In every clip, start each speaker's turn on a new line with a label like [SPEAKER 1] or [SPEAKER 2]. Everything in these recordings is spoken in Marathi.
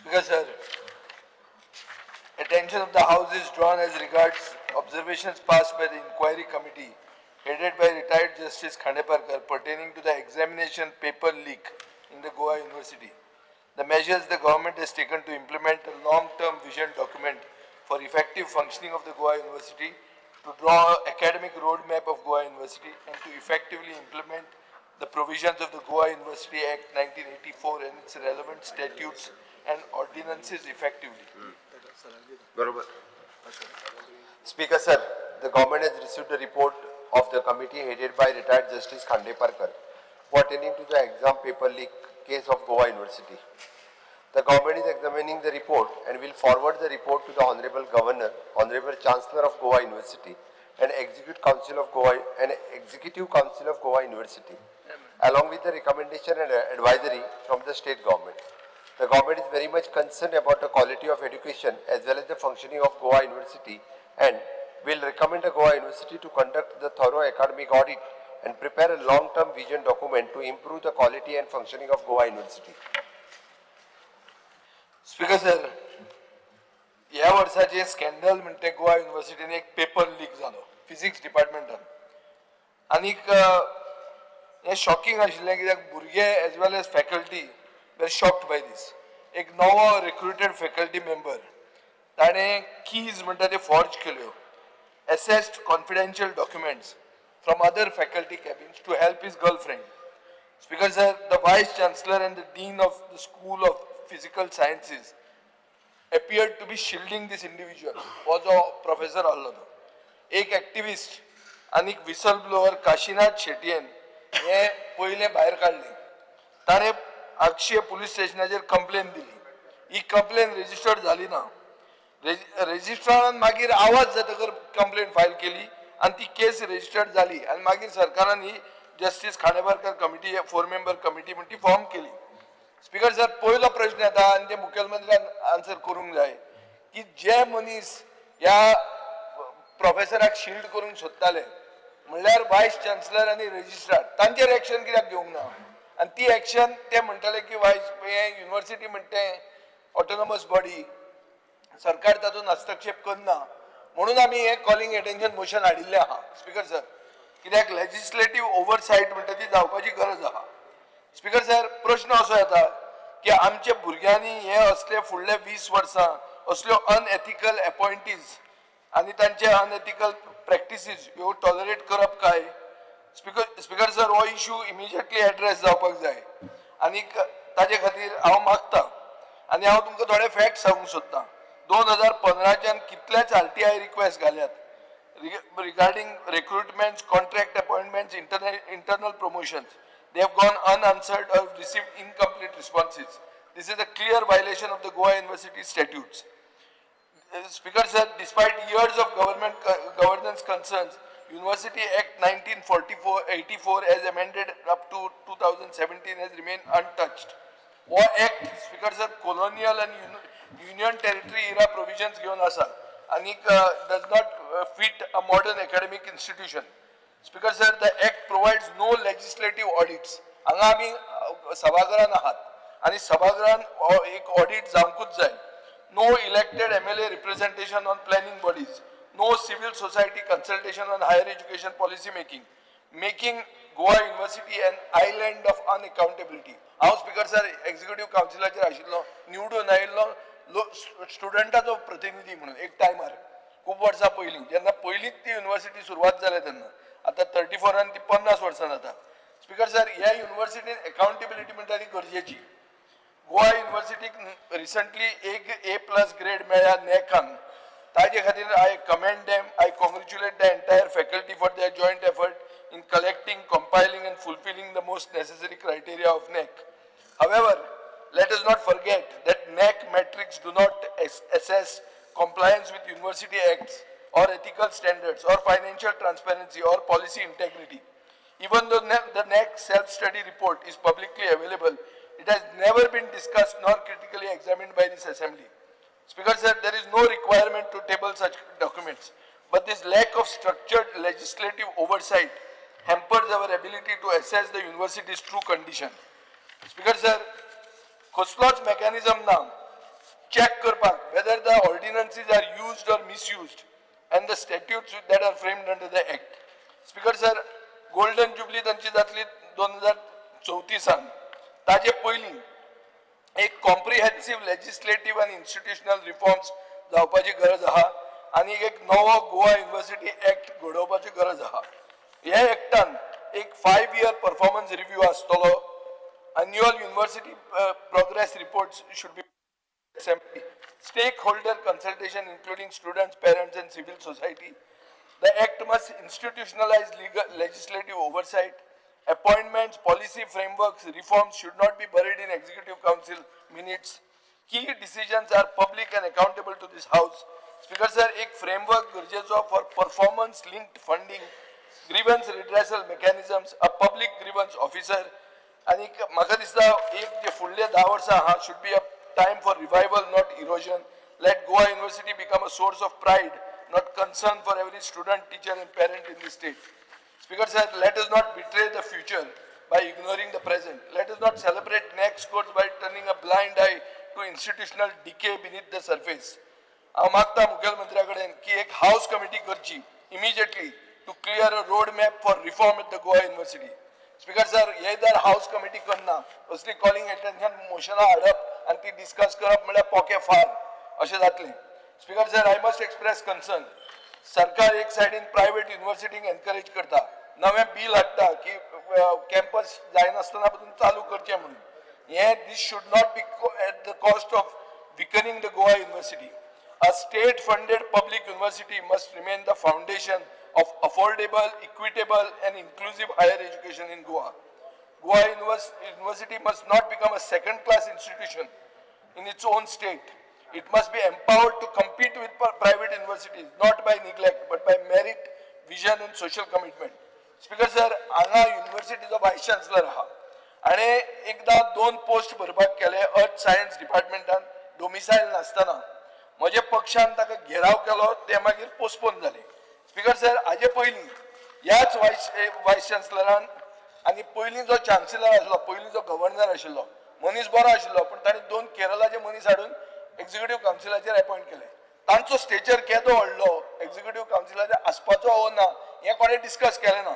[SPEAKER 1] Because, sir, attention of the House is drawn as regards observations passed by the Inquiry Committee headed by retired Justice Khandeparkar pertaining to the examination paper leak in the Goa University. The measures the government has taken to implement a long-term vision document for effective functioning of the Goa University, to draw an academic roadmap of Goa University, and to effectively implement the provisions of the Goa University Act 1984 and its relevant statutes and ordinances effectively.
[SPEAKER 2] Barobar. Speaker sir, the government has received a report of the committee headed by retired Justice Khandeparkar pertaining to the exam paper leak case of Goa University. The government is examining the report and will forward the report to the Honorable Governor, Honorable Chancellor of Goa University and Executive Council of Goa University, along with the recommendation and advisory from the state government. The government is very much concerned about the quality of education as well as the functioning of Goa University and will recommend the Goa University to conduct the thorough academic audit and prepare a long-term vision document to improve the quality and functioning of Goa University.
[SPEAKER 1] Speaker sir, ह्या वर्षाचे स्कॅन्डल म्हणते गोवा युनिव्हर्सिटीन एक पेपर लीक जालो फिजिक्स डिपार्टमेंटान आनीक हे शॉकिंग आशिल्लें कित्याक भुरगे एज वेल एज फॅकल्टी वेर शॉक्ड बाय दीस. एक नवो रिक्रुटेड फॅकल्टी मेंबर ताणें कीज म्हणटा ते फॉर्ज केल्यो, assessed confidential documents from other faculty cabins to help his girlfriend. Speaker sir, the Vice Chancellor and the Dean of the School of Physical Sciences appeared to be shielding this individual. Was a professor alone. एक activist आणि whistle blower काशीनाथ शेट्टीन हे पहिले भायर काढले. ताणे अक्षय पुलिस स्टेशनाचेर कंप्लेन दिली. ही कंप्लेन रजिस्टर्ड झाली ना. रजिस्ट्रारान मागीर आवाज जातकर कंप्लेन फायल केली आणि ती केस रजिस्टर्ड झाली आणि मागीर सरकारान ही justice Khandeparkar committee 4 member committee म्हणटी फॉर्म केली. स्पीकर सर, पयलो प्रश्न येता आणि ते मुख्यमंत्र्यान आन्सर करूंक जाय की जे मनीस ह्या प्रोफेसराक शिल्ड करूंक सोदताले म्हणल्यार वायस चान्सलर आणि रजिस्ट्रार तांचेर एक्शन कित्याक घेवंक ना आणि ती एक्शन ते म्हणटाले की वायस युनिव्हर्सिटी म्हणटे ऑटोनॉमस बॉडी सरकार तातूंत हस्तक्षेप करना म्हणून आमी हे कॉलिंग अटेन्शन मोशन हाडिल्लें आहा. स्पीकर सर, कित्याक लेजिस्लेटिव्ह ओव्हरसायट म्हणटा ती जावपाची गरज आहा. स्पीकर सर, प्रश्न असो येता की आमच्या भुरग्यांनी हे असले फुडले 20 वर्सां असल्यो अनएथिकल अपॉइंटीज आणि तांचे अनएथिकल प्रॅक्टिसीस ह्यो टॉलरेट करप काय? स्पीकर सर, हो इश्यू इमिजिएटली एड्रेस जावपाक जाय आनी ताजे खातीर हांव मागतां आनी हांव तुमकां थोडे फॅक्ट सांगूंक सोदतां. 2015च्यान कितलेच RTI रिक्वेस्ट घाल्यात regarding recruitments, contract appointments, internal promotions. They have gone unanswered or received incomplete responses. This is a clear violation of the Goa University statutes. Speaker sir, despite years of governance concerns, University Act 1984 as amended up to 2017 has remained untouched. What act, Speaker sir, colonial and union territory era provisions given asa and does not fit a modern academic institution. Speaker sir, the act provides no legislative audits. हांगा आमी सभागृहान आहात आणि सभागृहान एक ऑडिट जावंकूच जाय. No elected MLA representation on planning bodies. No civil society consultation on higher education policy making Goa University an island of unaccountability. हांव स्पीकर सर एक्झिक्युटिव्ह कावन्सिलाचेर आशिल्लो, निवडून आयिल्लो स्टुडंटाचो प्रतिनिधी म्हणून एक टायमार खूब वर्सां पयलीं, जेन्ना पयलींच ती युनिव्हर्सिटी सुरवात जाले तेन्ना. आतां 34 ती 50 वर्सां जाता. स्पीकर सर, ह्या युनिव्हर्सिटीन अकाउंटेबिलिटी म्हणटा ती गरजेची. गोवा युनिव्हर्सिटीक रिसंटली एक A+ ग्रेड मेळ्ळ्या नॅकान. ताजे खातीर I commend them, I congratulate the entire faculty for their joint effort in collecting, compiling and fulfilling the most necessary criteria of NAC. However, let us not forget that NAC metrics do not assess compliance with university acts or ethical standards or financial transparency or policy integrity. Even though the NAC self-study report is publicly available, it has never been discussed nor critically examined by this assembly. Speaker sir, there is no requirement to table such documents, but this lack of structured legislative oversight hampers our ability to assess the university's true condition. Speaker sir, कसलोच mechanism ना check करपाक whether the ordinances are used or misused and the statutes that are framed under the act. Speaker sir, golden jubilee तांची जातली 2034 ताजे पयलीं एक कॉम्प्रिहेन्सिव्ह लेजिस्लेटिव्ह आणि इन्स्टिट्यूशनल रिफॉर्म्स जावपाची गरज आहा आणि एक नवो गोवा युनिव्हर्सिटी ऍक्ट घडोवपाची गरज आहा. ह्या ऍक्टान एक 5 year परफॉर्मन्स रिव्ह्यू आसतलो. annual university progress reports should be assembly. Stakeholder consultation including students, parents and civil society. The act must institutionalize legislative oversight. Appointments, policy frameworks, reforms should not be buried in executive council minutes. Key decisions are public and accountable to this house. Speaker sir, एक framework गरजेचो for performance linked funding, grievance redressal mechanisms, a public grievance officer. आणि म्हाका दिसता एक जे फुडले 10 वर्सां हा should be a time for revival, not erosion. Let Goa University become a source of pride, not concern for every student, teacher and parent in the state. Speaker sir, let us not betray the future by ignoring the present. Let us not celebrate next scores by turning a blind eye to institutional decay beneath the surface. हांव मागता मुखेलमंत्र्या कडेन की एक हाऊस कमिटी करची immediately to clear a road map for reform at the Goa University. Speaker sir, हे जर हाऊस कमिटी करना असली कॉलिंग अटेन्शन मोशनां हाडप आनी ती डिस्कस करप म्हळ्यार पोके फार अशें जातलें. Speaker sir, I must express concern. सरकार एक सायडीन प्रायव्हेट युनिव्हर्सिटींक एनकरेज करता, नवें बील हाडटा की कॅम्पस जायनासतना पसून चालू करचें म्हणून. हे this should not be at the cost of weakening the Goa University. A state-funded public university must remain the foundation of affordable, equitable and inclusive higher education in Goa. Goa University must not become a second-class institution in its own state. It must be empowered to compete with private universities, not by neglect, but by merit, vision and social commitment. Speaker sir, हांगा युनिव्हर्सिटीचो वायस चान्सलर आहा आणि एकदा 2 पोस्ट भरपाक केले अर्थ सायन्स डिपार्टमेंटान डोमिसायल नासतना. म्हज्या पक्षान ताका घेराव केलो, ते मागीर पोस्टपोन जाले. स्पीकर सर, हाजे पयलीं ह्याच वायस चान्सलरान आनी पयलीं जो चान्सलर आशिल्लो, पयलीं जो गव्हर्नर आशिल्लो, मनीस बरो आशिल्लो, पूण ताणें 2 केरळाचे मनीस हाडून एक्झिक्युटीव कावन्सिलाचेर अपॉयंट केले. तांचो स्टेचर केदो व्हडलो, एक्झिक्युटीव कावन्सिलाचेर आसपाचो हो ना, हें कोणें डिस्कस केलें ना.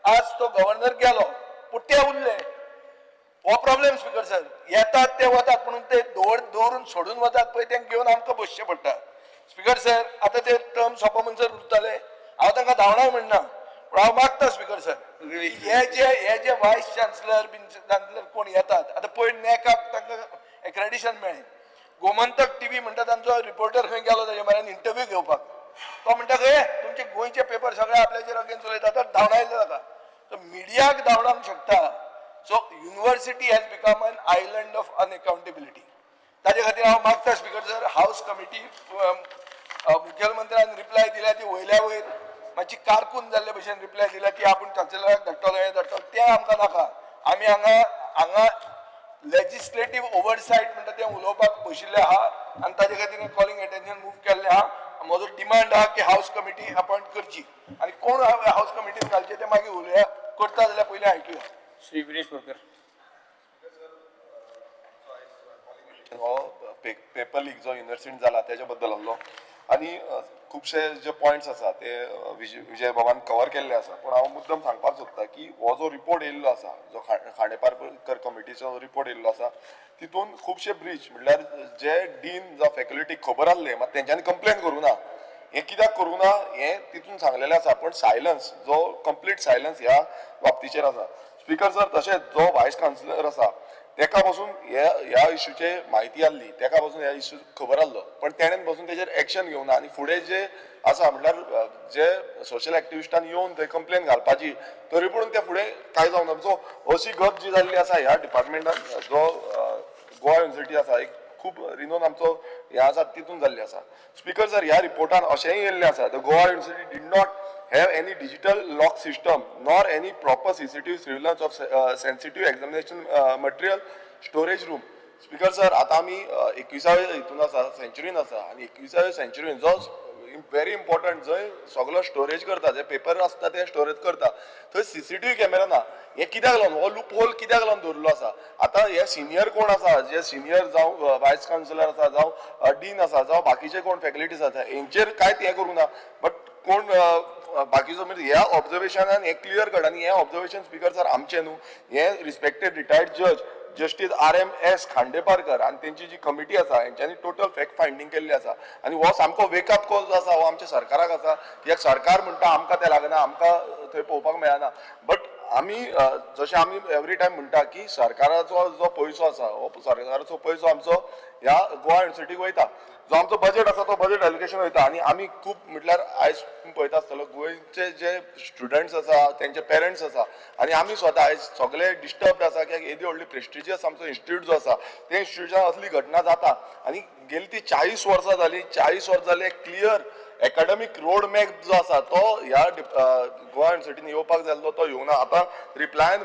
[SPEAKER 1] आज तो गव्हर्नर गेलो, पूण ते उरले. हो प्रॉब्लेम स्पीकर सर. येतात ते वतात म्हणून ते दवरून सोडून वतात पळय, तेंक घेवन आमकां बसचें पडटा. स्पीकर सर, आतां ते टर्म सोंपो म्हणसर उरतले, हांव तांकां धांवणाय म्हणना, पूण हांव मागता स्पीकर सर, हे जे वायस चान्सलर बीन चान्सलर कोण येतात, आतां पयर नॅकाक तांकां एक्रेडिशन मेळ्ळें. गोमंतक टीव्ही म्हणटा तांचो रिपोर्टर खंय गेलो ताजे म्हऱ्यान इंटरव्यू घेवपाक. तो म्हणटा खंय तुमचे गोंयचे पेपर सगळे आपल्याचेर अगेन्स्ट उलयता, तर धांवडायले ताका. सो मिडियाक धांवडावंक शकता. So university has become an island of unaccountability. ताजे खातीर हांव मागता स्पीकर सर, हाऊस कमिटी मुखेलमंत्र्यान रिप्लाय दिल्या ती वयल्या वयर मातशी कारकून जाल्ले भशेन रिप्लाय दिल्या की आपूण चान्सलराक धाडटलो, हें धाडटलो, तें आमकां नाका. आमी हांगा लेजिस्लेटिव्ह ओवरसायट म्हणटा तें उलोवपाक बशिल्ले आहा आनी ताजे खातीर कॉलिंग अटेन्शन मूव केल्लें आहा. म्हजो डिमांड आहा की हाऊस कमिटी अपॉयंट करची आनी कोण हाऊस कमिटीन घालचे ते मागीर उलोवया. करता जाल्यार पयलीं आयकुया.
[SPEAKER 3] श्री विनेश बोरकर.
[SPEAKER 4] हो पेपर लीक जो युनिव्हर्सिटीन जाला त्याच्या बद्दल आसलो आनी खुबशे जे पॉयंट्स आसा ते विजय बाबान कवर केल्ले आसा. पूण हांव मुद्दम सांगपाक सोदता की हो जो रिपोर्ट येयल्लो आसा, जो खांडेपारकर कमिटीचो रिपोर्ट येयल्लो आसा, तितून खुबशे ब्रीच म्हणल्यार जे डीन जावं फॅकल्टीक खबर आसले मात तेंच्यांनी कंप्लेन करूं ना. हें कित्याक करूं ना हें तितून सांगलेलें आसा, पण सायलन्स जो कंप्लीट सायलन्स ह्या बाबतीचेर आसा. स्पीकर सर, तशेंच जो व्हायस काउन्सिलर आसा तेका पासून ह्या इश्यूचे म्हायती आसली, तेका पासून ह्या इश्यू खबर आसलो, पण तेणेन पासून तेजेर एक्शन घेवना. आनी फुडें जे आसा म्हणल्यार जे सोशल एक्टिविस्टान येवन थंय कंप्लेन घालपाची, तरी पूण ते फुडें कांय जावना. सो अशी गत जी जाल्ली आसा ह्या डिपार्टमेंटान, जो गोवा युनिव्हर्सिटी आसा, एक खूब रिनोन आमचो हे आसा तितून जाल्ली आसा. स्पीकर सर, ह्या रिपोर्टान अशेंय येयल्लें आसा, the Goa university did not have any digital lock system nor any proper CCTV surveillance of sensitive examination material storage room. Speaker sir, आता आमी 21व्या हितून आसा, सेंच्युरीन आसा, आनी 21व्या सेंच्युरीन जो व्हेरी इम्पॉर्टंट जंय सगळो स्टोरेज करता जे पेपर आसता ते स्टोरेज करता थंय CCTV कॅमेरा ना. हे कित्याक लागून हो लूप होल कित्याक लागून दवरलो आसा. आतां हे सिनियर कोण आसा जे सिनियर जावं वायस काउन्सिलर आसा जावं डीन आसा जावं बाकीचे कोण फॅकल्टीज आसा हेंचेर कांयच हें करूं ना. बट कोण बाकीचो म्हणजे ह्या ऑब्जर्वेशनान हे क्लियर कट आनी हे ऑब्जर्वेशन स्पीकर सर आमचे न्हू हे रिस्पेक्टेड रिटायर्ड जज जस्टीस RMS खांडेपारकर आणि त्यांची जी कमिटी आसा हेंच्यांनी टोटल फॅक्ट फायंडींग केल्ली आसा आनी हो सामको वेकअप कॉल जो आसा हो आमच्या सरकाराक आसा कित्याक सरकार म्हणटा आमकां तें लागना आमकां थंय पळोवपाक मेळना. बट आमी जशें आमी एवरी टायम म्हणटा की सरकाराचो जो पयसो आसा हो सरकाराचो पयसो आमचो ह्या गोवा युनिवर्सिटीक वयता. जो आमचो बजेट आसा तो बजेट एलोकेशन वयता आनी आमी खूब म्हटल्यार आयज पळयता आसतलो गोंयचे जे स्टुडंट्स आसा तेंचे पेरंट्स आसा आनी आमी स्वता आयज सगळे डिस्टर्ब आसा कित्याक येदी व्हडली प्रेस्टिजियस आमचो इन्स्टिट्यूट जो आसा ते इन्स्टिट्यूटान असली घटना जाता आनी गेली ती 40 वर्सां जाली 40 वर्सां जाली एक क्लियर एकाडेमीक रोड मॅप जो आसा तो ह्या गोवा युनिवर्सिटीन येवपाक जाल्लो तो येवना. आतां रिप्लायन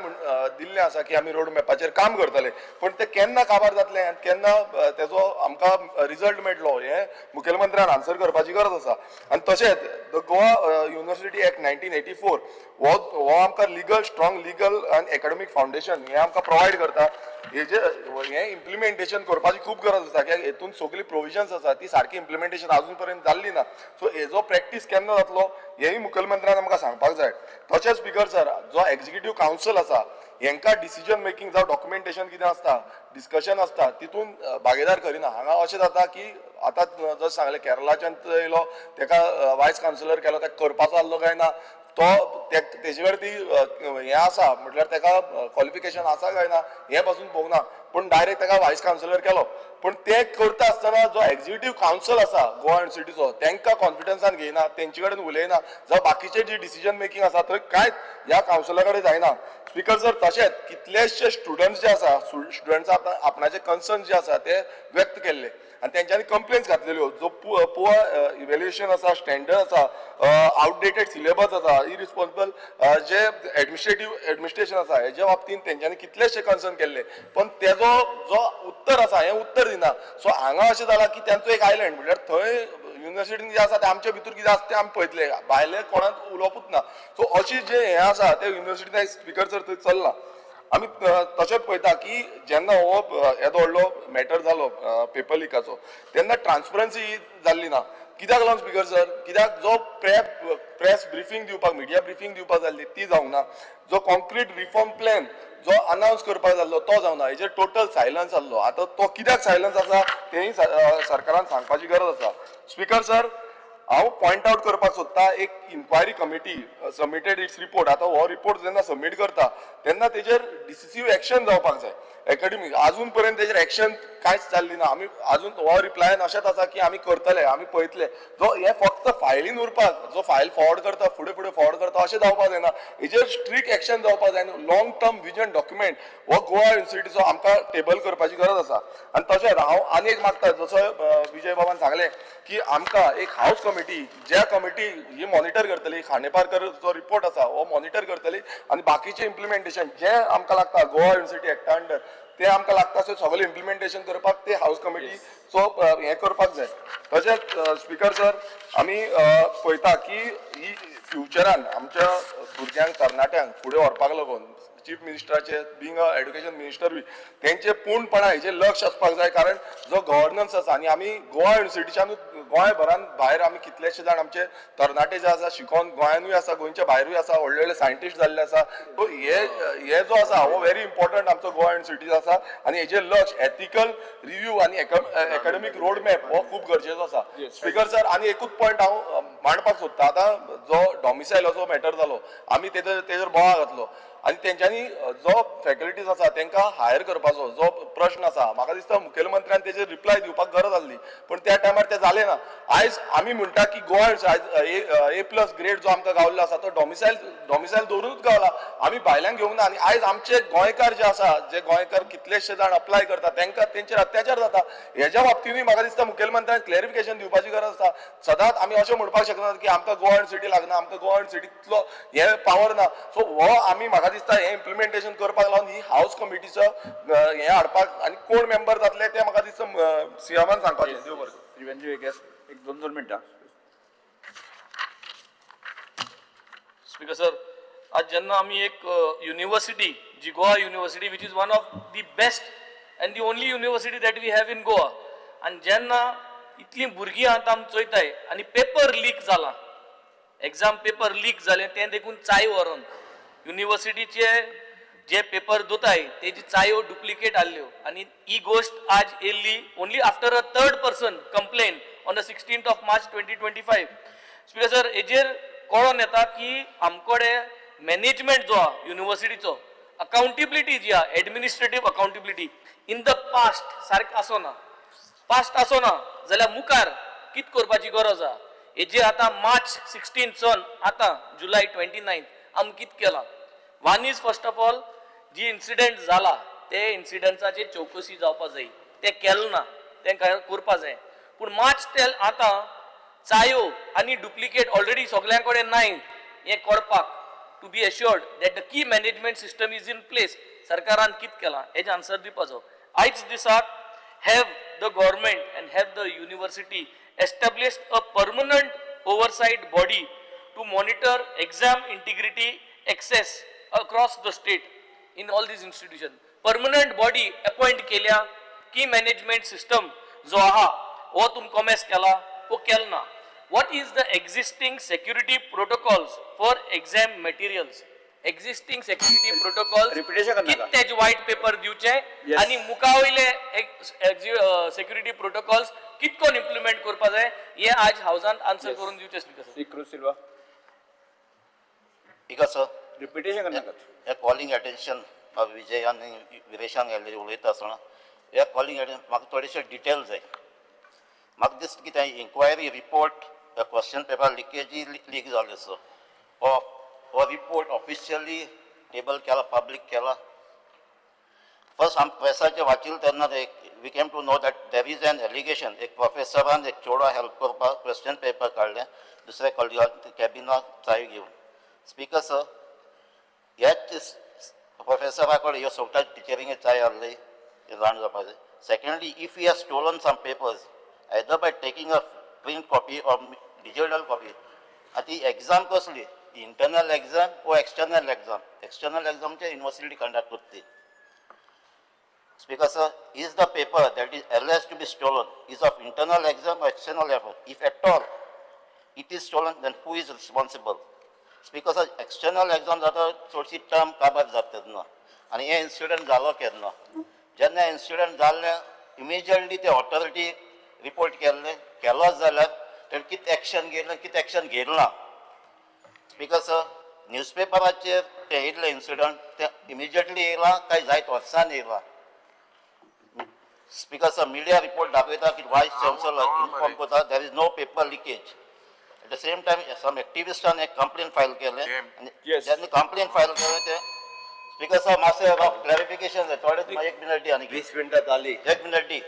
[SPEAKER 4] दिल्लें आसा की आमी रोड मॅपाचेर काम करतले पण तें केन्ना काबार जातलें आनी केन्ना तेजो आमकां रिजल्ट मेळटलो हें मुखेलमंत्र्यान आन्सर करपाची गरज आसा. आनी तशेंच द गोवा युनिवर्सिटी एक्ट 1984 हो आमकां लिगल स्ट्रॉंग लिगल आनी एकाडेमीक फावंडेशन हें आमकां प्रोवायड करता. हें इम्प्लिमेंटेशन करपाची खूब गरज आसा कित्याक हेतून सगळी प्रोविजन्स आसा ती सारकी इम्प्लिमेंटेशन अजून पर्यंत जाल्ली ना. सो हेजो प्रॅक्टीस केन्ना जातलो हेंय मुखेलमंत्र्यान आमकां सांगपाक जाय. तशेंच स्पीकर सर जो एक्झिक्युटीव कावन्सिल आसा हेंकां डिसिजन मेकींग जावं डॉक्युमेंटेशन कितें आसता डिस्कशन आसता तितून भागीदार करिना. हांगा अशें जाता की आतां जसं सांगलें केरलाच्यान येयलो तेका वायस काउन्सिलर केलो तेका करपाचो आसलो काय ना तो तेजे वेळ ती हें आसा म्हटल्यार तेका क्वॉलिफिकेशन आसा काय ना हें पासून पळोवना पूण डायरेक्ट तेका वायस काउन्सिलर केलो. पूण ते करता आसतना जो एक्झिक्युटीव कावन्सिल आसा गोवा युनिवर्सिटीचो तांकां कॉन्फिडन्सान घेयना तेंचे कडेन उलयना जावं बाकीचे जी डिसिजन मेकींग आसा थंय कांयच ह्या कावन्सिला कडेन जायना. स्पीकर सर तशेंच कितलेशे स्टुडंट्स जे आसा स्टुडंट्स आपणाचे कन्सर्न जे आसा ते व्यक्त केल्ले आनी तेंच्यांनी कंप्लेन्स घातलेल्यो जो पुअर इव्हॅल्युएशन आसा स्टँडर्ड आसा आउटडेटेड सिलेबस आसा इरिस्पॉन्सिबल जे एडमिनिस्ट्रेशन आसा हेज्या बाबतींत तेंच्यांनी कितलेशे कन्सर्न केल्ले पण तेजो जो उत्तर आसा हें उत्तर दिना. सो हांगा अशें जालां की तेंचो एक आयलंड म्हटल्यार थंय युनिवर्सिटीन जे आसा ते आमच्या भितर कितें आसा तें आमी पळयतले भायले कोणाक उलोवपूच ना. सो अशी जे हें आसा ते युनिवर्सिटीन स्पीकर सर थंय चल्ला. आमी तशेंच पळयता की जेन्ना हो येदो व्हडलो मॅटर जालो पेपर लिकाचो तेन्ना ट्रान्सपरन्सी जाल्ली ना. कित्याक लागून स्पीकर सर कित्याक जो प्रेस ब्रिफींग दिवपाक मिडिया ब्रिफींग दिवपाक जाल्ली ती जावंक ना. जो कॉन्क्रीट रिफॉर्म प्लॅन जो अनावन्स करपाक जाल्लो तो जावना हेजेर टोटल सायलन्स जाल्लो. आतां तो कित्याक सायलन्स आसा तेंय सरकारान सांगपाची गरज आसा. स्पीकर सर हांव पॉयंट आउट करपाक सोदता एक inquiry committee submitted its report. आतां हो रिपोर्ट जेन्ना सबमीट करता तेन्ना तेजेर डिसिसीव एक्शन जावपाक जाय एकाडेमीक. अजून पर्यंत तेजेर एक्शन कांयच जाल्ली ना. आमी अजून हो रिप्लायन अशेंच आसा की आमी करतले आमी पळयतले. जो हे फक्त फायलीन उरपाक जो फायल फॉरवर्ड करता फुडें फॉरवर्ड करता अशें जावपाक जायना. हेजेर स्ट्रिक्ट एक्शन जावपाक जाय. लॉंग टर्म विजन डॉक्युमेंट हो गोवा युनिवर्सिटीचो आमकां टेबल करपाची गरज आसा. आनी तशेंच हांव आनी एक मागता जसो विजय बाबान सांगलें की आमकां एक हाऊस कमिटी ज्या कमिटी ही मॉनिटर करतली खांडेपारकर जो रिपोर्ट आसा हो मॉनिटर करतली आनी बाकीचे इम्प्लिमेंटेशन जे आमकां लागता गोवा युनिवर्सिटी एक्टा अंडर ते आमकां लागता सो सगळें इम्प्लिमेंटेशन करपाक ते हाऊस कमिटी सो हें करपाक जाय. तशेंच स्पीकर सर आमी पळयता की ही फ्युचरान आमच्या भुरग्यांक तरणाट्यांक फुडें व्हरपाक लागून चीफ मिनिस्टराचे बिंग अ एड्युकेशन मिनिस्टर बी तेंचे पूर्णपणान हेजेर लक्ष आसपाक जाय. कारण जो गव्हर्नन्स आसा आनी आमी गोवा युनिवर्सिटीच्यानूच गोंयभरान भायर आमी कितलेशे जाण आमचे तरणाटे जे आसा शिकोवन गोंयानूय आसा गोंयच्या भायरूय आसा व्हडले व्हडले सायंटिस्ट जाल्ले आसा. सो हे जो आसा हो व्हेरी इम्पॉर्टंट आमचो गोवा युनिवर्सिटी आसा आनी हेजेर लक्ष एथिकल रिव्ह्यू आनी एकाडेमीक रोड मॅप हो खूब गरजेचो आसा. स्पीकर सर आनी एकूच पॉयंट हांव मांडपाक सोदता. आतां जो डॉमिसायलाचो मॅटर जालो आमी तेजेर बोवाळ घातलो आनी तेंच्यांनी जो फॅकल्टीज आसा तांकां हायर करपाचो जो प्रश्न आसा म्हाका दिसता मुखेलमंत्र्यान तेजेर रिप्लाय दिवपाक गरज आसली पण त्या टायमार तें जालें ना. आयज आमी म्हणटा की गोवा A+ ग्रेड जो आमकां गावल्लो आसा तो डॉमिसायल दवरूनच गावला. आमी भायल्यान घेवंक ना आनी आयज आमचे गोंयकार जे आसा जे गोंयकार कितलेशे जाण अप्लाय करता तांकां तेंचेर अत्याचार जाता. हेज्या बाबतींतूय म्हाका दिसता मुखेलमंत्र्यान क्लॅरिफिकेशन दिवपाची गरज आसा. सदांच आमी अशें म्हणपाक शकनात की आमकां गोवा युनिवर्सिटी लागना आमकां गोवा युनिवर्सिटींतलो हे पावर ना. सो हो आमी म्हाका दिसता हे इम्प्लिमेंटेशन करपाक लागून ही हाऊस कमिटीचो हे हाडपाक आनी कोण मेंबर जातले ते म्हाका दिसता सीएमान सांगपाचें. देव बरें.
[SPEAKER 3] एक 2 मिनटां स्पीकर सर, आज जेन्ना आमी एक युनिवर्सिटी जी Goa university which is one of the best and the only university that we have in Goa, आनी जेन्ना इतलीं भुरगीं आतां आमी चोयताय आनी पेपर लीक जाला, एग्जाम पेपर लीक जालें तें देखून चाय व्हरून युनिवर्सिटीचे जे पेपर दोताय तेजी चायो डुप्लिकेट आल्ल्यो आनी ही गोष्ट आज येयल्ली only after a third person complain on the 16th of March 2025. Speaker sir, हेजेर कळोन येता की आमकोडे मॅनेजमेंट जो आहा युनिवर्सिटीचो अकाउंटेबिलिटी जी आहा administrative accountability in the past सारकें आसोना. पास्ट आसोना जाल्यार मुखार कित करपाची गरज आहा हेजेर आतां मार्च 16 सावन आतां जुलय 29 आमी कित केलां. One is first of all जी इन्सिडेंट जाला ते इन्सिडंटाची चौकशी जावपाक जाय, ते केलें ना तें करपा जाय. पूण मार्च टेल आतां चायो आनी डुप्लिकेट ऑलरेडी सगळ्यां कडेन नाय हें करपाक to be assured that the key management system is in place. सरकारान कित केलां हेजें आन्सर दिवपाचो. आयज दिसाक have the government and have the university established a permanent oversight body to monitor exam integrity access across the state in all these institutions. Permanent body appoint केल्या की management system जो आहा हो तुम कॉमेस केला वो केलना. What is the existing security protocols for exam materials? Existing security protocol कितें व्हाईट पेपर दिवचे आणि मुखा वयले सिक्युरिटी प्रोटोकॉल्स कितकोन इम्प्लिमेंट करपा जाय हे आज हाऊसान आन्सर करून दिवचे. स्पीकर
[SPEAKER 5] सिल्वा
[SPEAKER 6] सर
[SPEAKER 5] रिपिटेशन करनाकात.
[SPEAKER 6] ह्या कॉलिंग अटेन्शन विजय आनी विरेशान गेल्ले उलयता आसतना ह्या कॉलिंग अटेन्शन म्हाका थोडेशे डिटेल जाय. म्हाका दिसता की ते इन्क्वायरी रिपोर्ट क्वेश्चन पेपर लिकेजी लीक जाल्ले सर हो रिपोर्ट ऑफिशियली टेबल केला पब्लीक केला. फर्स्ट आम प्रेसाचे वाचिल्ले तेन्ना we came to know that there is an allegation एक प्रोफेसरान एक चेडो हेल्प करपाक क्वेश्चन पेपर काडलें दुसऱ्या कॉलेजात कॅबिनाक चाय घेवन. स्पीकर सर ह्याच प्रोफेसरा कडेन ह्यो सोगटा टिचरींगे चाय आहली जाण जावपाक जाय. Secondly if you have stolen some papers either by taking a print copy or digital copy आनी ती एग्जाम कसली इंटरनल एग्जाम वो external exam. External exam university conduct करती. Speaker sir, is the paper that is alleged to be stolen is of internal exam or external exam? If at all it is stolen, then who is responsible? Speaker sir, external exam जाता चडशी टर्म काबार जातात ना आनी हे इन्सिडेंट जालो केन्ना जेन्ना इन्सिडेंट जाल्ले इमिजिएटली ते ऑथॉरिटी रिपोर्ट केलोच जाल्यार तेणें कितें एक्शन घेतलें कितें एक्शन घेतला. स्पीकर सर न्यूजपेपराचेर ते येयल्ले इन्सिडंट ते इमिजिएटली येयला काय जायत वर्सांनी येयला. स्पीकर सर मिडिया रिपोर्ट दाखयता की वायस चान्सलर इन्फॉर्म करता there is no paper leakage. At the same time some एक्टिविस्टान एक कंप्लेन फायल केलें आनी जेन्ना कंप्लेन फायल केलें ते स्पीकर सर मातशें क्लॅरिफिकेशन जाय थोडे 1 मिनट दी आनी
[SPEAKER 2] 20 मिनटां जाली
[SPEAKER 6] 1 मिनट दी.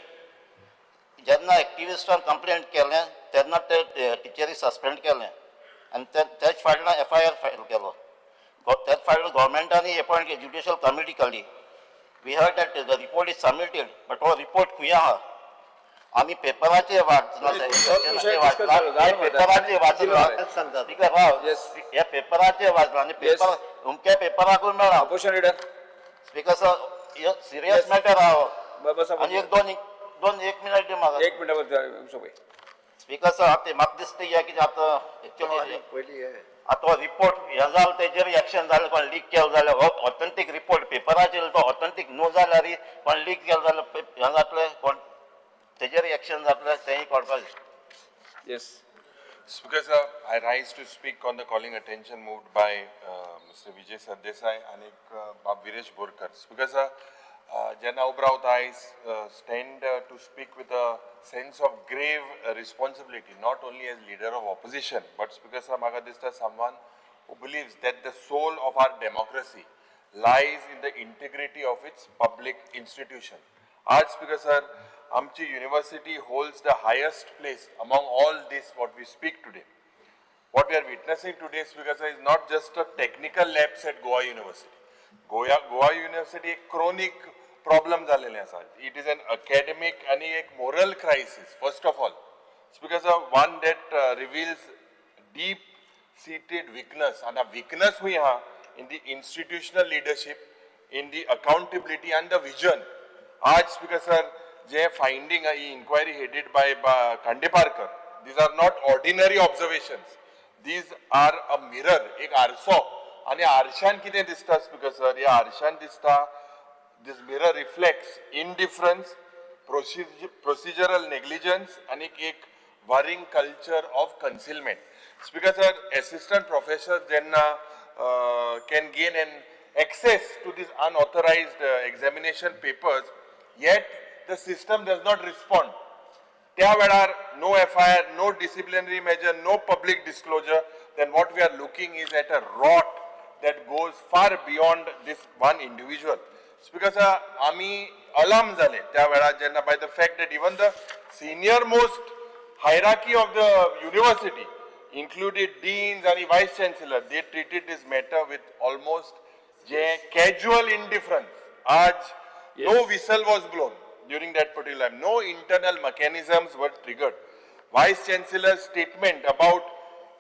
[SPEAKER 6] जेन्ना एक्टिविस्टान कंप्लेन केलें तेन्ना ते टिचरी सस्पेंड केलें आनी तेच फाटल्यान FIR फायल केलो. तेच फाटल्यान गव्हर्मेंटानी अपॉयंट केली ज्युडिशियल कमिटी काडली. We heard that the report is submitted but हो रिपोर्ट खंय आहा आमी पेपराचेर वाचला पेपराचेर वाचला ह्या पेपराचेर वाचला आनी पेपर अमक्या पेपराकूय मेळ्ळा.
[SPEAKER 5] Opposition leader
[SPEAKER 6] speaker sir serious matter आहा आनी एक दोन 1 मिनट दी म्हाका.
[SPEAKER 5] 1 मिनट
[SPEAKER 6] स्पीकर सर आतां म्हाका दिसता कितें आतां एक्चुअली
[SPEAKER 2] पयली
[SPEAKER 6] आतां रिपोर्ट हे जाल तेजेर एक्शन जालें कोण लीक केलें जाल्यार हो ऑथेंटीक रिपोर्ट पेपराचेर तो ऑथेंटीक न्यू जाल्यार कोण लीक केलें जाल्यार हें जातलें कोण तेजेर एक्शन जातलें तेंय कळपाक जाय.
[SPEAKER 5] Yes
[SPEAKER 7] Speaker sir, I rise to speak on the calling attention moved by Mr. Vijay Sardesai and Viresh Borkar. Speaker sir, Jana Ubraut, I stand to speak with a sense of grave responsibility, not only as leader of opposition, but Speaker sir, Magadista, someone who believes that the soul of our democracy lies in the integrity of its public institution. As Speaker sir, Amchi University holds the highest place among all this what we speak today. What we are witnessing today, Speaker sir, is not just a technical lapse at Goa University. Goa University एक chronic problem झालेले आसा. It is an academic आणि एक moral crisis. First of all, Speaker sir, one that reveals deep deep-seated weakness, and a weakness we have in the institutional leadership, in the accountability and the vision. Aaj Speaker Sir, जे finding a inquiry headed by Kandeparkar, these are not ordinary observations. These are a mirror, एक आरसो, आणि आरशान कितें दिसता Speaker Sir? या आरशान दिसता, this mirror reflects indifference, procedural negligence, and एक worrying culture of concealment. Speaker Sir, assistant professors then can gain an access to these unauthorized examination papers, yet the system does not respond. त्या वेळार no FIR, no disciplinary measure, no public disclosure, then what we are looking is at a rot that goes far beyond this one individual. Speaker Sir, आम्ही alarm झाले त्या वेळार जेन्ना by the fact that even the senior most hierarchy of the university, included deans and vice chancellor, they treated this matter with almost casual indifference. Aaj no whistle was blown during that particular time. No internal mechanisms were triggered. Vice Chancellor's statement about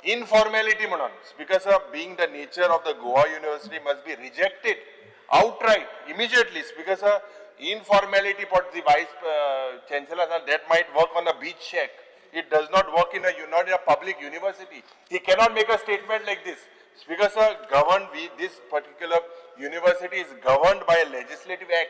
[SPEAKER 7] informality, because of being the nature of the Goa University, must be rejected outright, immediately. Because of informality, but the Vice Chancellor, that might work on a beach shack. It does not work in not in a public university. He cannot make a statement like this. Because this particular university is governed by a legislative act.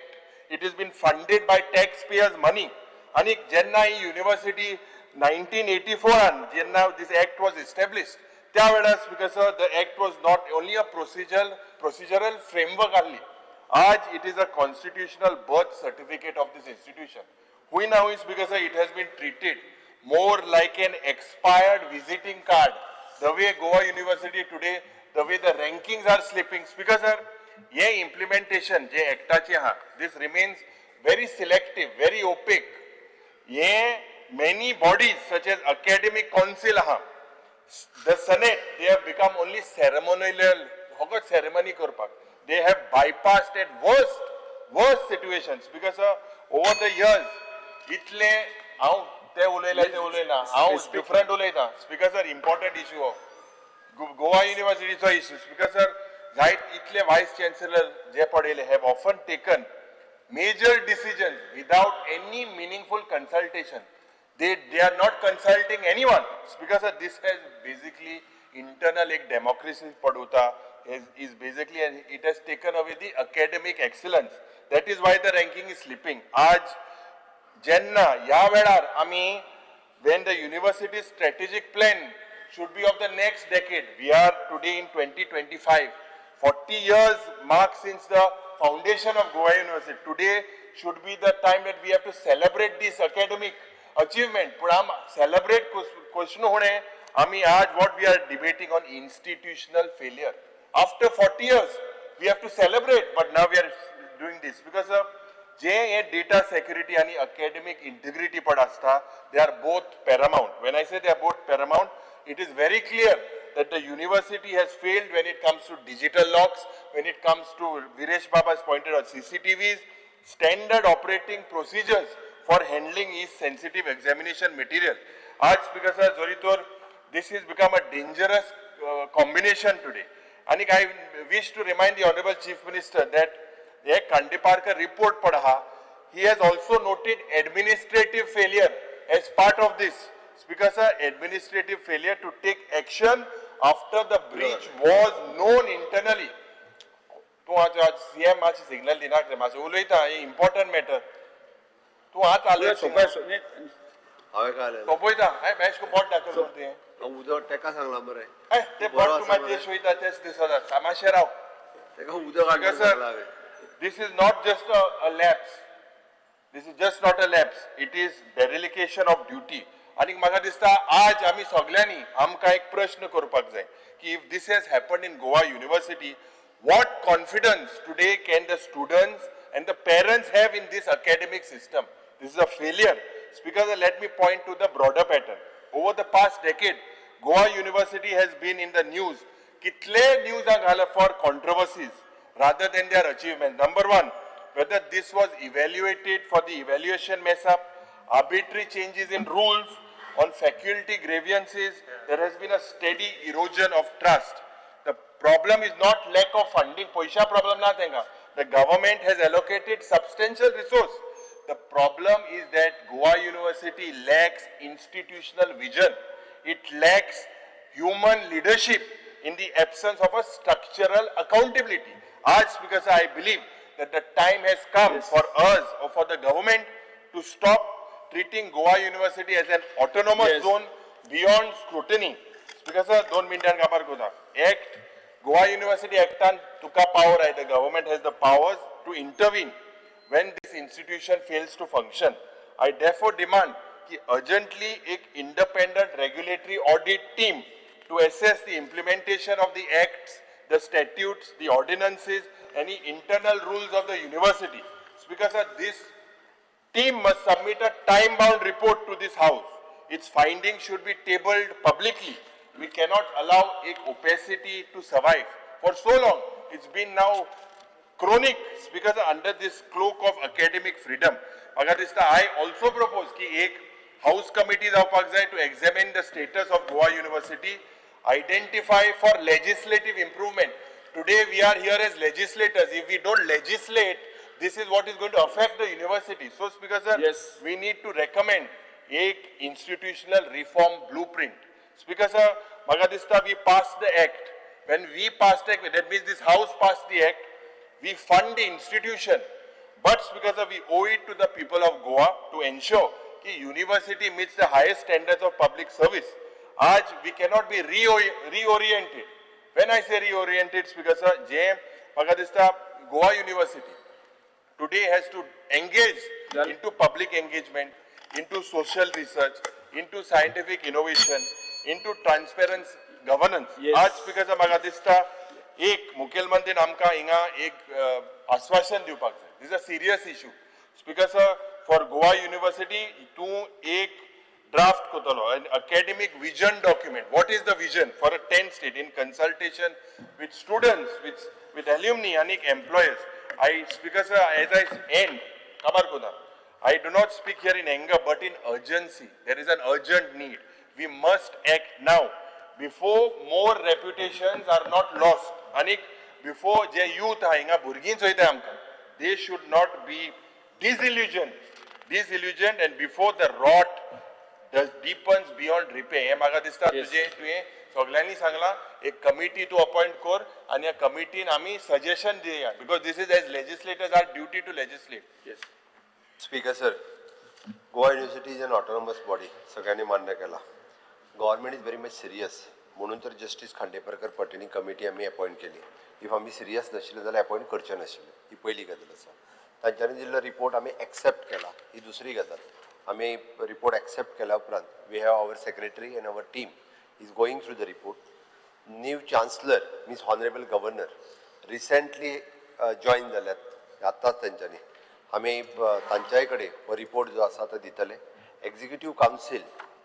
[SPEAKER 7] It has been funded by taxpayers' money. And Jenna University 1984, Jenna this act was established. Because the act was not only a procedural framework only. It is a constitutional birth certificate of this institution. Who now is because it has been treated more like an expired visiting card. The way Goa University today, the way the rankings are slipping. Because ये implementation, जे actaचे हा, this remains very selective, very opaque. ये many bodies such as academic council ha, the Senate, they have become only ceremonial, hogot ceremony korpak. They have bypassed at worst situations because over the years, इतले हांव ते उलयला हांव different उलयता. Speaker sir, important issue of Goa Universityचो issue. Speaker sir, right, इतले vice chancellor जे पडेले have often taken major decisions without any meaningful consultation. They are not consulting anyone. Because this has basically internal एक democracy padota is basically, and it has taken away the academic excellence. That is why the ranking is slipping. आज Jenna या वेळार आम्ही when the university's strategic plan should be of the next decade. We are today in 2025. 40 years mark since the foundation of Goa University. Today should be the time that we have to celebrate this academic achievement. But Hum celebrate question होने आम्ही आज what we are debating on institutional failure. After 40 years, we have to celebrate, but now we are doing this because जे data security and academic integrity पड असता, they are both paramount. When I say they are both paramount, it is very clear that the university has failed when it comes to digital locks, when it comes to Viresh Baba's pointed out CCTVs, standard operating procedures for handling is sensitive examination material. Aaj because Zoritor, this has become a dangerous combination today. And I wish to remind the Honorable Chief Minister that the Kandeparkar report padha, he has also noted administrative failure as part of this. Because administrative failure to take action after the breach was known internally. तू आज CM आज सिग्नल दिना रे माझं उलयता हे important matter. तू आज आले
[SPEAKER 2] हांवें काय
[SPEAKER 7] तो पळयता हाय मॅच को बॉट दाखव म्हणते
[SPEAKER 2] उदक तेका सांगला मरे
[SPEAKER 7] हाय ते बॉट तू माझे शोयता तेच दिसता तमाशे राव
[SPEAKER 2] तेका उदक हाडून लावे.
[SPEAKER 7] This is not just a lapse. This is just not a lapse. It is dereliction of duty. आणि म्हाका दिसता आज आमी सगळ्यांनी आमकां एक प्रश्न करपाक जाय की if this has happened in Goa University, what confidence today can the students and the parents have in this academic system? This is a failure. Speaker, let me point to the broader pattern. Over the past decade, Goa University has been in the news. Kitle news are for controversies rather than their achievements. Number one, whether this was evaluated for the evaluation mess up, arbitrary changes in rules, On faculty grievances, there has been a steady erosion of trust. The problem is not lack of funding. Poisha problem not tenga. The government has allocated substantial resource. The problem is that Goa University lacks institutional vision. It lacks human leadership in the absence of a structural accountability. As because I believe that the time has come for us or for the government to stop treating Goa University as an autonomous zone beyond scrutiny. Because 2 minutes कापार कोता. Act Goa University Actan tuka power hai. The government has the powers to intervene when this institution fails to function. I therefore demand कि urgently एक independent regulatory audit team to assess the implementation of the acts, the statutes, the ordinances, any internal rules of the university. Because this team must submit a time-bound report to this house. Its findings should be tabled publicly. We cannot allow opacity to survive. For so long, it's been now chronic because under this cloak of academic freedom. I also propose that a house committee to examine the status of Goa University, identify for legislative improvement. Today we are here as legislators. If we don't legislate, this is what is going to affect the university. So, Speaker sir, we need to recommend a institutional reform blueprint. Speaker sir, Magadista, we passed the act. When we passed the act, that means this house passed the act. We fund the institution. But Speaker sir, we owe it to the people of Goa to ensure that university meets the highest standards of public service. Aaj we cannot be reoriented. When I say reoriented, Speaker sir, JM Magadista Goa University today has to engage into public engagement, into social research, into scientific innovation, into transparent governance. आज Speaker sir Magadista एक मुखेलमंत्री आमकां हिंगा एक आश्वासन दिवपाक जाय. This is a serious issue. Speaker sir, for Goa University, तूं एक draft कोतलो, an academic vision document. What is the vision for a 10th state in consultation with students, with alumni and employers? Speaker sir, as I end, I do not speak here in anger, but in urgency. There is an urgent need. We must act now before more reputations are not lost. Anik, before the youth they should not be disillusioned, and before the rot deepens beyond repair. सगळ्यांनी सांगला एक कमिटी टू अपॉइंट कर आणि या कमिटीन आम्ही सजेशन दिया because this is as legislators our duty to legislate.
[SPEAKER 2] Speaker sir, Goa university is an autonomous body, सगळ्यांनी मान्य केला. Government is very much serious म्हणून तर जस्टीस खांडेपारकर पटेनी कमिटी आम्ही अपॉइंट केली. इफ आम्ही सिरियस नाशिल्ले जाल्यार अपॉइंट करचे नाशिल्ले. ही पहिली गजाल आसा. तांच्यांनी दिल्लो रिपोर्ट आम्ही एक्सेप्ट केला. ही दुसरी गजाल. आम्ही रिपोर्ट एक्सेप्ट केल्या उपरांत we have our secretary and our team is going through the report. New Chancellor, Miss Honorable Governor, recently joined जाल्यात. आताच तांच्यांनी आम्ही तांच्याय कडेन हो रिपोर्ट जो आसा तो दितले. एक्झिक्युटिव्ह कावन्सील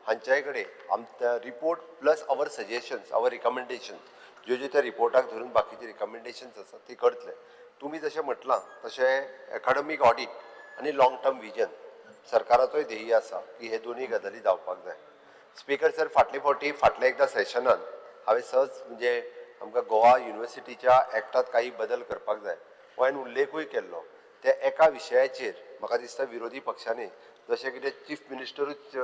[SPEAKER 2] हांच्याय कडेन आमचा रिपोर्ट प्लस आवर सजेशन्स, आवर रिकमेंडेशन्स ज्यो त्या रिपोर्टाक धरून बाकीचे रिकमेंडेशन्स आसा ती करतले. तुम्ही जशें म्हटलां तशें एकाडेमीक ऑडिट आनी लॉंग टर्म विजन सरकाराचोय ध्येय आसा की हे दोनूय गजाली जावपाक जाय. स्पीकर सर, फाटल्या एकदा सेशनान हांवें सहज म्हणजे आमकां गोवा युनिव्हर्सिटीच्या एक्टात काही बदल करपाक जाय हो हांवें उल्लेखूय केल्लो. त्या एका विशयाचेर म्हाका दिसता विरोधी पक्षांनी जशें कितें चीफ मिनिस्टरूच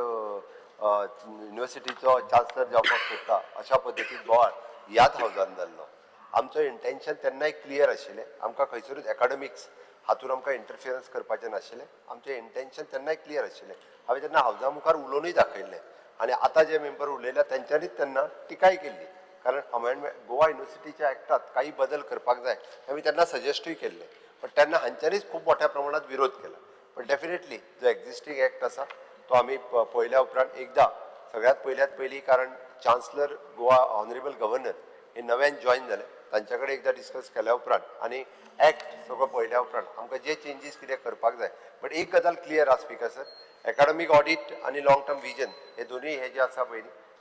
[SPEAKER 2] युनिव्हर्सिटीचो चान्सलर जावपाक सोदता अशा पद्दतीन बोवाळ ह्याच हावजान जाल्लो. आमचो इंटेन्शन तेन्नाय क्लियर आशिल्लें. आमकां खंयसरूच एकाडेमिक्स हातून आमकां इंटरफियरन्स करपाचें नाशिल्लें. आमचें इंटेन्शन तेन्नाय क्लियर आशिल्लें. हांवें तेन्ना हावजा मुखार उलोवनूय दाखयल्लें आणि आता जे मेंबर उरलेल्या त्यांच्यानीच त्यांना टिकाय केली. कारण अमेंडमेंट गोवा युनिव्हर्सिटीच्या एक्टात काही बदल करपाक जाय आम्ही त्यांना सजेस्टूय केल्ले. पण त्यांना हांच्यांनीच खूप मोठ्या प्रमाणात विरोध केला. पण डेफिनेटली जो एक्झिस्टिंग एक्ट आसा तो आम्ही पळयल्या उपरांत एकदा सगळ्यात पहिली कारण चान्सलर गोवा ऑनरेबल गव्हर्नर हे नव्यान जॉईन जाले. तांच्या कडेन एकदा डिस्कस केल्या उपरांत आणि एक्ट सगळं पळयल्या उपरांत आमकां जे चेंजीस कितें करपाक जाय. बट एक गजाल क्लियर आसा स्पीकर सर, एकाडेमिक ऑडिट आणि लॉंग टर्म विजन हे दोन्ही हे जे आसा पळय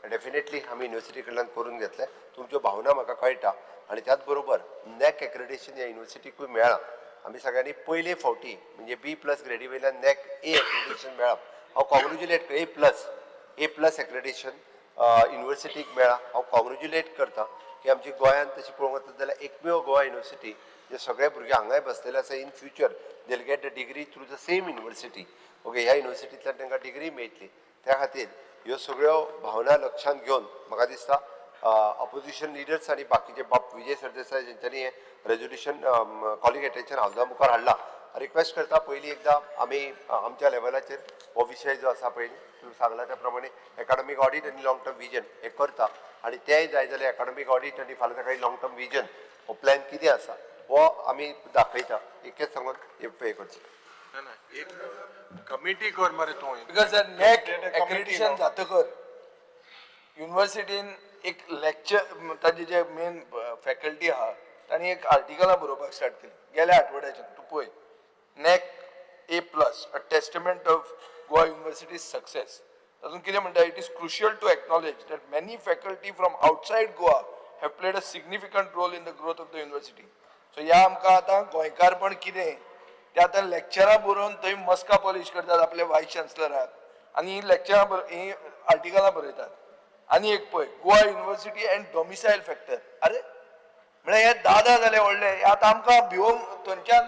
[SPEAKER 2] डेफिनेटली आम्ही युनिव्हर्सिटी कडल्यान करून घेतले. तुमच्यो भावना म्हाका कळटा आणि त्याच बरोबर नॅक एक्रेडिटेशन ह्या युनिव्हर्सिटीकूय मेळ्ळा. आम्ही सगळ्यांनी पयले फावटी म्हणजे B+ ग्रेडी वयल्यान नॅक A एक्रेडिटेशन मेळप हांव कॉंग्रेच्युलेट A+ प्लस एक्रेडिशन युनिवर्सिटीक मेळ्ळा. हांव कॉंग्रेच्युलेट करता की आमची गोंयांत तशी पळोवंक वता जाल्यार एकमेव गोवा युनिवर्सिटी जे सगळे भुरगे हांगाय बसलेले आसा. इन फ्युचर देल get the degree through the same university. Okay, ह्या युनिवर्सिटींतल्यान तांकां डिग्री मेळटली. त्या खातीर ह्यो सगळ्यो भावना लक्षांत घेवन म्हाका दिसता ऑपोजिशन लिडर्स आनी बाकीचे बाब विजय सरदेसाय जेंच्यांनी हें रेजोल्युशन कॉलिंग अटेन्शन हावजा मुखार हाडला. रिक्वेस्ट करता पयलीं एकदां आमी आमच्या लेवलाचेर हो विशय जो आसा पळय तुमी सांगला त्या प्रमाणे एकाडमीक ऑडिट आनी लाँग टर्म विजन हें करता आनी तेंय जाय जाल्यार एकाडमीक ऑडिट आनी फाल्यां ताका लाँग टर्म विजन हो प्लॅन कितें आसा हो आमी दाखयता. एकच सांगून हे करचें.
[SPEAKER 7] एक कमिटी कर मरे तूं.
[SPEAKER 1] बिकॉज नॅक एक्रेडिशन जातकर युनिवर्सिटीन एक लेक्चर ताजे जे मेन फॅकल्टी आहा तांणी एक आर्टिकलां बरोवपाक स्टार्ट केली गेल्या आठवड्याच्यान. तूं पळय NAAC A+, a testament of Goa University's success. तातूंत कितें म्हणटा, it is crucial to acknowledge that many faculty from outside Goa have played a significant role in the growth of the university. So ह्या आमकां आतां गोंयकारपण कितें ते आतां लेक्चरां बरोवन थंय मस्का पॉलिश करतात आपले वायस चान्सलराक आनी ही लेक्चरां ही आर्टिकलां बरयतात. आनी एक पळय गोवा युनिवर्सिटी एंड डॉमिसायल फॅक्टर. अरे म्हळ्यार हे दादा जाले व्हडले आतां आमकां भिवूंक थंयच्यान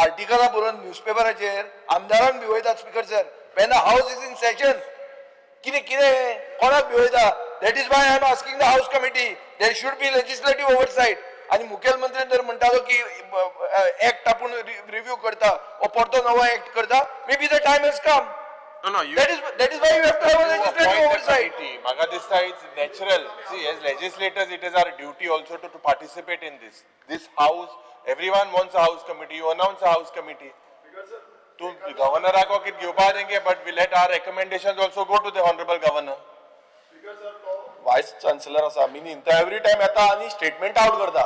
[SPEAKER 1] आर्टिकलां बरोवन न्यूजपेपराचेर आमदारांक भिवयतात. Speaker sir, when the house is in session कितें कितें कोणाक भिवयता. That is why I am asking the house committee there should be legislative oversight. आणि मुखेलमंत्री जर म्हणटालो की ऍक्ट आपूण रिव्यू करता वा परतो नवो ऍक्ट करता, may be the time has come.
[SPEAKER 7] No,
[SPEAKER 1] That is why you have to have a legislative oversight.
[SPEAKER 7] Maga dista it's natural. See, as legislators, it is our duty also to participate in this. This house, everyone wants a house committee. You announce a house committee. To governor ko kit gyoba denge, but we let our recommendations also go to the honorable governor.
[SPEAKER 4] Vice chancellor आसा मिनीन तो एवरी टाइम येता आनी स्टेटमेंट आउट करता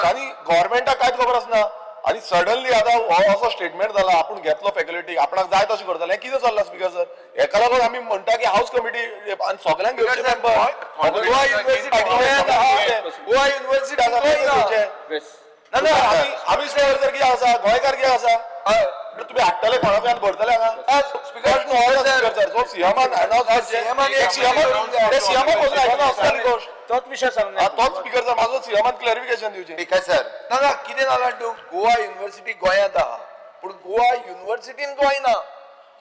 [SPEAKER 4] आनी गव्हर्नमेंटाक कांयच खबर आसना. आणि सडनली आता हो असो स्टेटमेंट जाला आपण घेतलो फॅकल्टी आपणाक जाय तशें करतले. कितें चल्लां स्पीकर सर? हेका लागून आमी म्हणटा की हाऊस कमिटी आनी सगळ्यांक घेवचे मेंबर
[SPEAKER 1] गोवा युनिवर्सिटी
[SPEAKER 4] ना आमी सर जर कितें आसा गोंयकार कितें आसा तुम्ही हाडटले कोणाकडे भरतले हांगा स्पीकर सो सीएमान
[SPEAKER 5] तोच विषय सांगून
[SPEAKER 4] तोच स्पीकर सर माझं सीएमान क्लॅरिफिकेशन दिवचे.
[SPEAKER 2] स्पीकर सर,
[SPEAKER 1] ना कितें जालां तूं गोवा युनिवर्सिटी गोंयांत आहा पूण गोवा युनिवर्सिटीन गोंय ना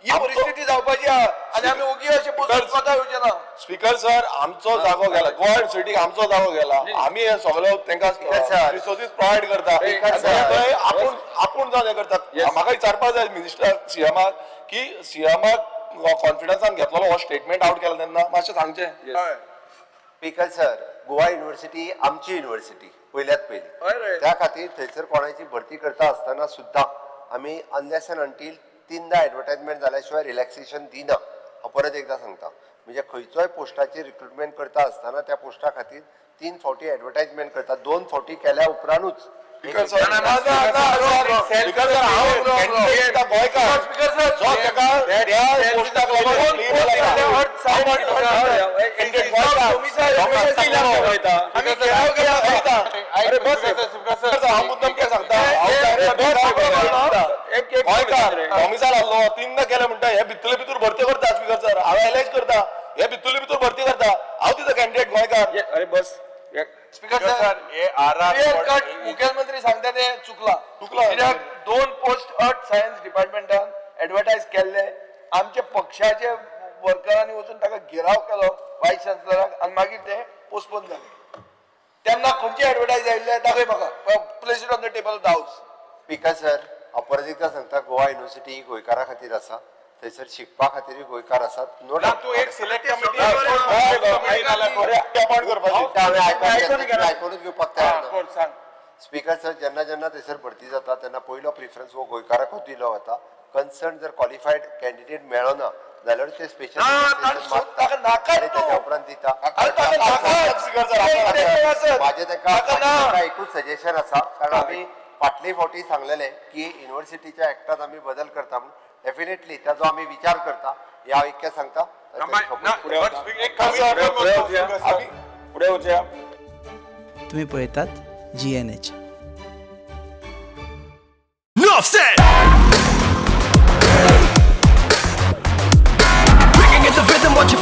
[SPEAKER 1] ही परिस्थिती जावपाची आहा आनी आमी ओगी अशें बसून कोता येवचे ना.
[SPEAKER 4] स्पीकर सर, आमचो जागो गेला गोवा युनिवर्सिटीक आमचो जागो गेला. आमी हे सगळो तांकां रिसोर्सीस प्रोवायड करता. आपूण जावन हे करतात. म्हाका विचारपाक जाय मिनिस्टर सीएमाक की सीएमाक कॉन्फिडन्सान घेतलो हो स्टेटमेंट आउट केला तेन्ना मातशें सांगचें.
[SPEAKER 2] स्पीकर सर, गोवा युनिवर्सिटी आमची युनिवर्सिटी पयल्यात पयली. त्या खातीर थंयसर कोणाची भरती करता आसतना सुद्दां आमी अनलेस अँड अंटील 3दा एडवर्टायजमेंट जाल्या शिवाय रिलॅक्सेशन दिना. हांव परत एकदां सांगता, म्हणजे खंयचोय पोस्टाची रिक्रुटमेंट करता आसतना त्या पोस्टा खातीर 3 फावटी एडवर्टायजमेंट करता. 2 फावटी केल्या उपरांतूच
[SPEAKER 4] स्पीकर सर, स्पीकर सर हांव कॅन्डिडेट गोंयकार जो तेका त्या पोस्टाक लागून हांव मुद्दम कितें सांगता गोंयकार डॉमिसायल आहलो 3दा केले म्हणटा हे भितरले भितर भरती करता. स्पीकर सर, हांव एलायज करता हे भितरले भितर भरती करता. हांव तिजो कॅन्डिडेट गोंयकार.
[SPEAKER 5] अरे बस
[SPEAKER 1] स्पीकर सर, क्लियर कट मुखेलमंत्री सांगता ते चुकला. कित्याक 2 पोस्ट अर्थ सायन्स डिपार्टमेंटान एडवर्टायज केल्ले आमच्या पक्षाचे वर्करांनी वचून ताका घेराव केलो वायस चान्सलराक आनी मागीर ते पोस्टपोन जाले. तेन्ना खंयचे एडवर्टायज आयिल्ले दाखय म्हाका. Place it on the table of the house.
[SPEAKER 2] Speaker sir, हांव परत एकदां सांगता गोवा युनिवर्सिटी ही गोंयकारा खातीर आसा. थंयसर शिकपा खातीरूय गोंयकार आसात. नो डावट
[SPEAKER 7] तू एक सिलेक्ट कमिटी
[SPEAKER 4] अपॉइंट करपाची
[SPEAKER 2] आयकूनच घेवपाक तयार ना.
[SPEAKER 7] सांग.
[SPEAKER 2] स्पीकर सर, जेन्ना जेन्ना थंयसर भरती जाता तेन्ना पयलो प्रिफरन्स हो गोंयकाराकूच दिलो वता. कन्सर्न जर क्वॉलिफायड कॅन्डिडेट मेळ्ळो ना जाल्यार ते स्पेशल तेच्या उपरांत दिता. माझे ताका एकूच सजेशन आसा, कारण आमी फाटले फावटी सांगलेले की युनिवर्सिटीच्या एक्टात आमी बदल करता म्हणून. डेफिनेटली ताजो आमी विचार करता. ह्या इतकें सांगता.
[SPEAKER 5] पुढे वचया.
[SPEAKER 8] तुम्ही पळयतात GNH.
[SPEAKER 9] Enough said! Bringing in the rhythm, watch your